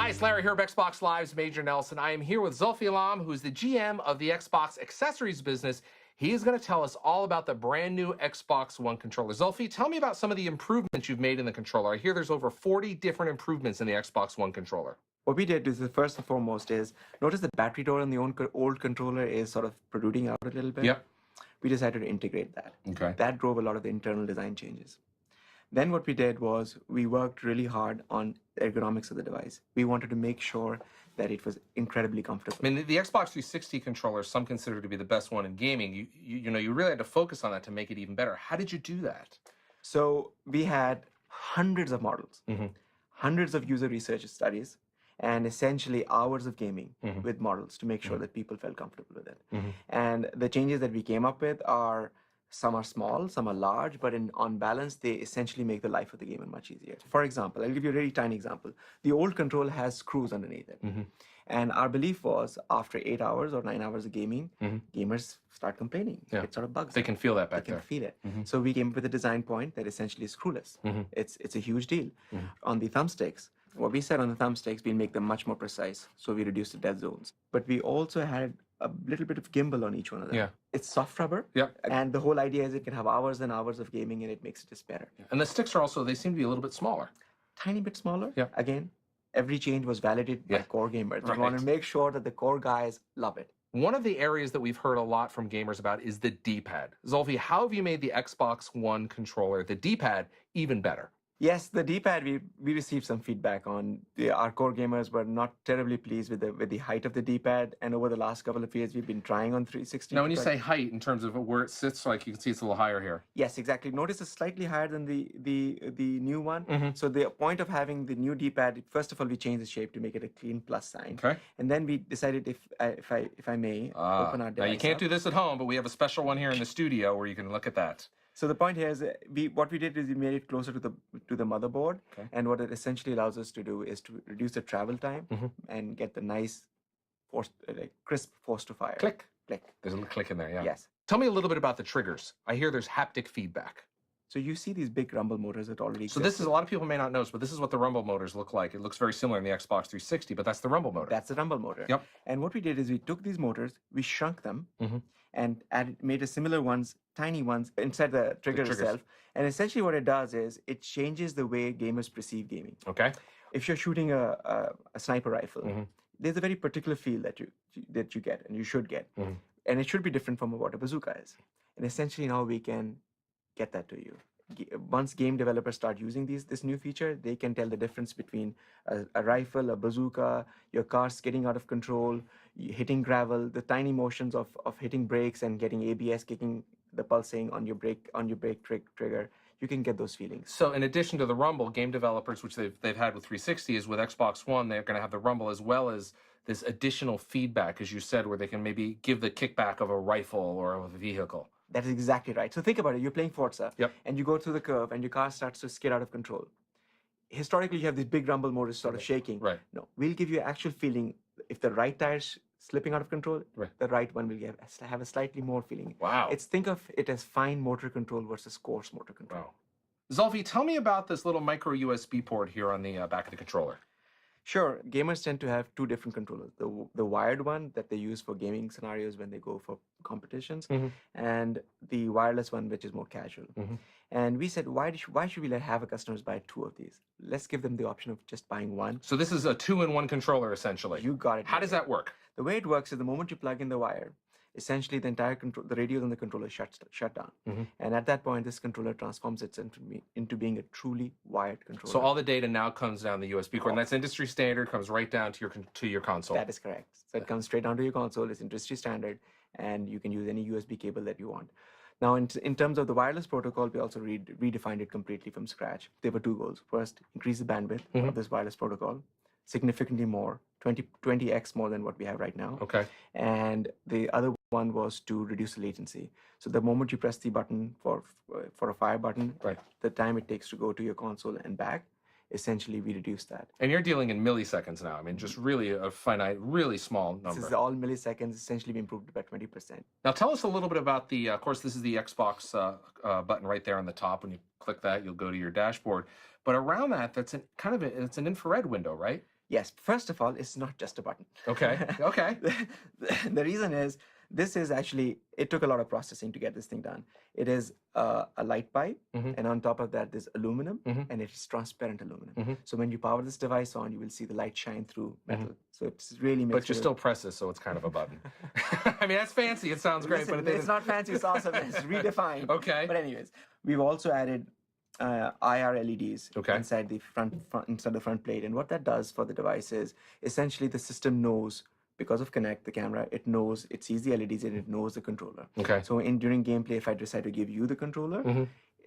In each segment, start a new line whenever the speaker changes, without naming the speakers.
Hi, it's Larry here of Xbox Live's Major Nelson. I am here with Zulfi Alam, who's the GM of the Xbox accessories business. He is going to tell us all about the brand new Xbox One controller. Zulfi, tell me about some of the improvements you've made in the controller. I hear there's over 40 different improvements in the Xbox One controller.
What we did is, first and foremost, is notice the battery door on the old controller is sort of protruding out a little bit.
Yep.
We decided to integrate that.
Okay.
That drove a lot of the internal design changes. Then what we did was we worked really hard on the ergonomics of the device. We wanted to make sure that it was incredibly comfortable.
I mean, the Xbox 360 controller, some consider to be the best one in gaming. You really had to focus on that to make it even better. How did you do that?
So we had hundreds of models, hundreds of user research studies, and essentially hours of gaming with models to make sure that people felt comfortable with it. And the changes that we came up with are, some are small, some are large, but on balance, they essentially make the life of the gamer much easier. For example, I'll give you a really tiny example. The old controller has screws underneath it. And our belief was, after 8 hours or 9 hours of gaming, gamers start complaining.
Yeah.
It sort of bugs
They
them.
can feel that back
They
there.
can feel it. So we came up with a design point that essentially is screwless. It's a huge deal. On the thumbsticks, what we said on the thumbsticks, we'll make them much more precise, so we reduced the dead zones. But we also had a little bit of gimbal on each one of them.
Yeah.
It's soft rubber.
Yep.
And the whole idea is it can have hours and hours of gaming, and it makes it just better.
And the sticks are also, they seem to be a little bit smaller.
Tiny bit smaller.
Yeah.
Again, every change was validated by core gamers. We want to make sure that the core guys love it.
One of the areas that we've heard a lot from gamers about is the D-pad. Zulfi, how have you made the Xbox One controller, the D-pad, even better?
Yes, the D-pad, we received some feedback on. Our core gamers were not terribly pleased with the height of the D-pad, and over the last couple of years, we've been trying on 360.
Now, when you say height, in terms of where it sits, like you can see it's a little higher here.
Yes, exactly. Notice it's slightly higher than the new one. So the point of having the new D-pad, first of all, we changed the shape to make it a clean plus sign.
Okay.
And then we decided, if I may, open our device.
Now, you can't
up.
do this at home, but we have a special one here in the studio where you can look at that.
So the point here is, what we did is we made it closer to the motherboard,
Okay.
and what it essentially allows us to do is to reduce the travel time and get the nice, crisp force to fire.
Click.
Click.
There's a little click in there, yeah.
Yes.
Tell me a little bit about the triggers. I hear there's haptic feedback.
So you see these big rumble motors that already
So
exist.
this is, a lot of people may not notice, but this is what the rumble motors look like. It looks very similar in the Xbox 360, but that's the rumble motor.
That's the rumble motor.
Yep.
And what we did is we took these motors, we shrunk them, and made a similar ones, tiny ones, inside the trigger
triggers.
itself. And essentially what it does is it changes the way gamers perceive gaming.
Okay.
If you're shooting a sniper rifle, there's a very particular feel that you get, and you should get. And it should be different from what a bazooka is. And essentially now we can get that to you. Once game developers start using this new feature, they can tell the difference between a rifle, a bazooka, your car skidding out of control, hitting gravel, the tiny motions of hitting brakes and getting ABS kicking the pulsing on your brake trigger. You can get those feelings.
So in addition to the rumble, game developers, which they've had with 360, is with Xbox One, they're going to have the rumble as well as this additional feedback, as you said, where they can maybe give the kickback of a rifle or of a vehicle.
That is exactly right. So think about it. You're playing Forza,
Yep.
and you go through the curve, and your car starts to skid out of control. Historically, you have these big rumble motors sort of shaking.
Right.
No, we'll give you actual feeling. If the right tire's slipping out of control, the right one will have a slightly more feeling.
Wow.
Think of it as fine motor control versus coarse motor control.
Wow. Zulfi, tell me about this little micro USB port here on the back of the controller.
Sure, gamers tend to have two different controllers. The wired one that they use for gaming scenarios when they go for competitions, and the wireless one, which is more casual. And we said, why should we have our customers buy two of these? Let's give them the option of just buying one.
So this is a 2-in-1 controller, essentially.
You got it.
How does that work?
The way it works is the moment you plug in the wire, essentially the entire the radios on the controller shut down. And at that point, this controller transforms itself into being a truly wired controller.
So all the data now comes down the USB cord, and that's industry standard, comes right down to your console.
That is correct. So it comes straight down to your console. It's industry standard, and you can use any USB cable that you want. Now, in terms of the wireless protocol, we also redefined it completely from scratch. There were two goals. First, increase the bandwidth of this wireless protocol significantly more, 20x more than what we have right now.
Okay.
And the other one was to reduce the latency. So the moment you press the button for a fire button, the time it takes to go to your console and back, essentially we reduce that.
And you're dealing in milliseconds now. I mean, just really a finite, really small number.
This is all milliseconds. Essentially, we improved by 20%.
Now, tell us a little bit about the. Of course, this is the Xbox button right there on the top. When you click that, you'll go to your dashboard. But around that, it's an infrared window, right?
Yes, first of all, it's not just a button.
Okay. Okay.
The reason is this is actually, it took a lot of processing to get this thing done. It is a light pipe,
Mhm.
and on top of that, there's aluminum,
Mhm.
and it's transparent aluminum.
Mhm.
So when you power this device on, you will see the light shine through metal. So it's really makes
But you
it a-
still press this, so it's kind of a button. I mean, that's fancy. It sounds great,
Listen,
but
it's not fancy, it's awesome. It's redefined.
Okay.
But anyways, we've also added IR LEDs
Okay.
inside the inside the front plate, and what that does for the device is essentially the system knows, because of Connect, the camera, it knows, it sees the LEDs and it knows the controller.
Okay.
So during gameplay, if I decide to give you the controller,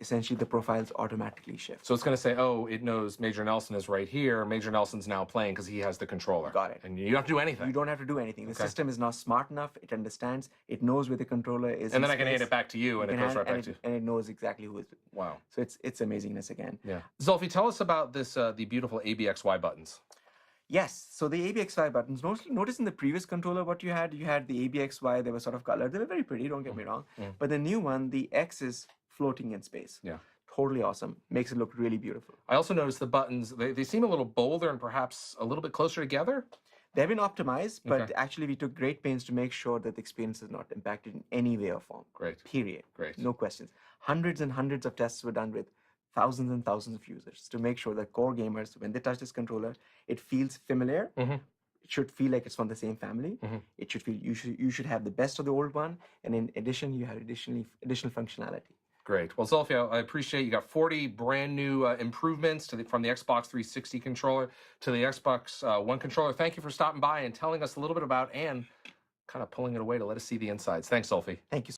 essentially the profiles automatically shift.
So it's going to say, oh, it knows Major Nelson is right here. Major Nelson's now playing because he has the controller.
Got it.
And you don't have to do anything.
You don't have to do anything. The
Okay.
system is now smart enough. It understands. It knows where the controller is.
And
in
then I can hand
space.
it back to you, and it
can
goes
hand-
right back
and
to you.
and it knows exactly who is.
Wow.
So it's amazingness again.
Yeah. Zulfi, tell us about this, the beautiful ABXY buttons.
Yes. So the ABXY buttons. Notice in the previous controller what you had the ABXY. They were sort of colored. They were very pretty. Don't get me wrong. But the new one, the X is floating in space.
Yeah.
Totally awesome. Makes it look really beautiful.
I also noticed the buttons, they seem a little bolder and perhaps a little bit closer together.
They've been optimized, but
Okay.
actually we took great pains to make sure that the experience is not impacted in any way or form.
Great.
Period.
Great.
No questions. Hundreds and hundreds of tests were done with thousands and thousands of users to make sure that core gamers, when they touch this controller, it feels familiar.
Mhm.
It should feel like it's from the same family. It should feel you should have the best of the old one, and in addition, you have additional functionality.
Great. Well, Zulfi, I appreciate you got 40 brand new improvements from the Xbox 360 controller to the Xbox One controller. Thank you for stopping by and telling us a little bit about and kind of pulling it away to let us see the insides. Thanks, Zulfi.
Thank you.